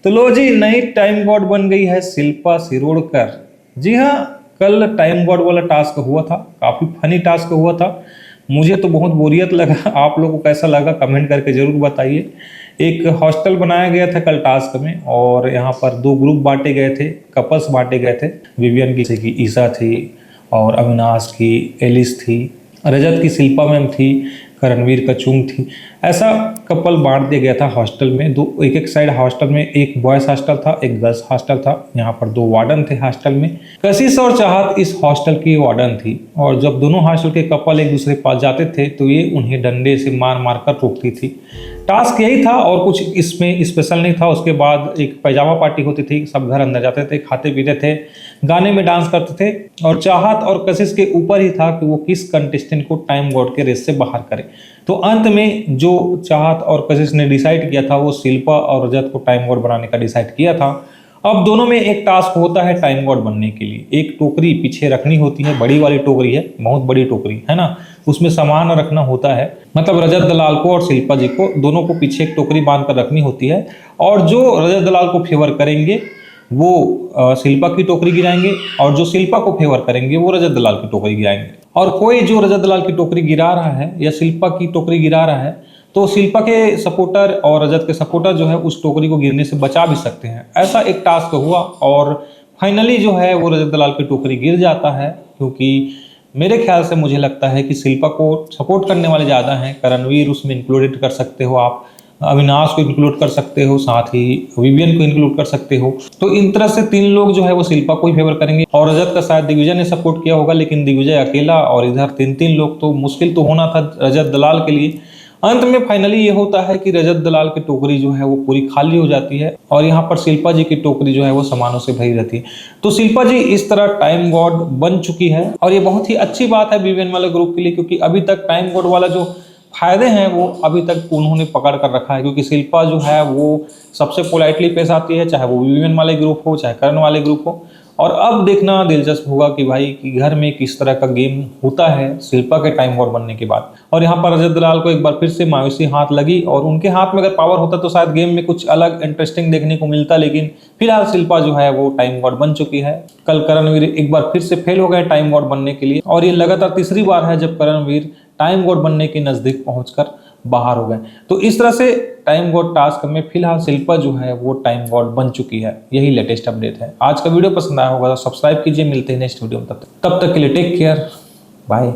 तो लो जी, नई time God बन गई है शिल्पा शिरोडकर। जी हाँ, कल टाइम गॉड वाला टास्क हुआ था, काफ़ी फनी टास्क हुआ था। मुझे तो बहुत बोरियत लगा, आप लोगों को कैसा लगा कमेंट करके ज़रूर बताइए। एक हॉस्टल बनाया गया था कल टास्क में, और यहाँ पर दो ग्रुप बांटे गए थे, कपल्स बांटे गए थे। विवियन की ईसा थी, और अविनाश की एलिस थी, रजत की शिल्पा मैम थी, करणवीर का चुंग थी। ऐसा कपल बांट दिया गया था हॉस्टल में। दो एक एक साइड हॉस्टल में, एक बॉयज़ हॉस्टल था, एक गर्ल्स हॉस्टल था। यहाँ पर दो वार्डन थे हॉस्टल में। कशिश और चाहत इस हॉस्टल की वार्डन थी, और जब दोनों हॉस्टल के कपल एक दूसरे के पास जाते थे तो ये उन्हें डंडे से मार मार कर रोकती थी। टास्क यही था और कुछ इसमें स्पेशल नहीं था। उसके बाद एक पैजामा पार्टी होती थी, सब घर अंदर जाते थे, खाते पीते थे, गाने में डांस करते थे, और चाहत और कशिश के ऊपर ही था कि वो किस कंटेस्टेंट को टाइम गॉड के रेस से बाहर करे। तो अंत में जो चाहत और कशिश ने डिसाइड किया था, वो शिल्पा और रजत को टाइम गॉड बनाने का डिसाइड किया था। अब दोनों में एक टास्क होता है टाइम गॉड बनने के लिए। एक टोकरी पीछे रखनी होती है, बड़ी वाली टोकरी है, बहुत बड़ी टोकरी है ना, उसमें सामान रखना होता है। मतलब रजत दलाल को और शिल्पा जी को दोनों को पीछे एक टोकरी बांध कर रखनी होती है, और जो रजत दलाल को फेवर करेंगे वो शिल्पा की टोकरी गिराएंगे, और जो शिल्पा को फेवर करेंगे वो रजत दलाल की टोकरी गिराएंगे। और कोई जो रजत दलाल की टोकरी गिरा रहा है या शिल्पा की टोकरी गिरा रहा है, तो शिल्पा के सपोर्टर और रजत के सपोर्टर जो है उस टोकरी को गिरने से बचा भी सकते हैं। ऐसा एक टास्क हुआ, और फाइनली जो है वो रजत दलाल की टोकरी गिर जाता है, क्योंकि मेरे ख्याल से मुझे लगता है कि शिल्पा को सपोर्ट करने वाले ज़्यादा हैं। करणवीर उसमें इंक्लूडेड कर सकते हो आप, अविनाश को इंक्लूड कर सकते हो, साथ ही विवियन को इंक्लूड कर सकते हो। तो इन तरह से तीन लोग जो है वो शिल्पा को ही फेवर करेंगे, और रजत का शायद दिग्विजय ने सपोर्ट किया होगा, लेकिन दिग्विजय अकेला, और इधर तीन तीन लोग, तो मुश्किल तो होना था रजत दलाल के लिए। अंत में फाइनली ये होता है कि रजत दलाल की टोकरी जो है वो पूरी खाली हो जाती है, और यहाँ पर शिल्पा जी की टोकरी जो है वो सामानों से भरी रहती है। तो शिल्पा जी इस तरह टाइम गॉड बन चुकी है, और ये बहुत ही अच्छी बात है विवियन वाले ग्रुप के लिए, क्योंकि अभी तक टाइम गॉड वाला जो फायदे हैं वो अभी तक उन्होंने पकड़ कर रखा है। क्योंकि शिल्पा जो है वो सबसे पोलाइटली पेश आती है, चाहे वो विवियन वाले ग्रुप हो चाहे करण वाले ग्रुप हो। और अब देखना दिलचस्प होगा कि भाई कि घर में किस तरह का गेम होता है शिल्पा के टाइम गॉड बनने के बाद। और यहाँ पर रजत दलाल को एक बार फिर से मायूसी हाथ लगी, और उनके हाथ में अगर पावर होता तो शायद गेम में कुछ अलग इंटरेस्टिंग देखने को मिलता, लेकिन फिलहाल शिल्पा जो है वो टाइम गॉड बन चुकी है। कल करणवीर एक बार फिर से फेल हो गए टाइम गॉड बनने के लिए, और ये लगातार तीसरी बार है जब करणवीर टाइम गॉड बनने के नजदीक पहुंचकर बाहर हो गए। तो इस तरह से टाइम गॉड टास्क में फिलहाल शिल्पा जो है वो टाइम गॉड बन चुकी है। यही लेटेस्ट अपडेट है। आज का वीडियो पसंद आया होगा तो सब्सक्राइब कीजिए। मिलते हैं नेक्स्ट वीडियो में, तब तक के लिए टेक केयर, बाय।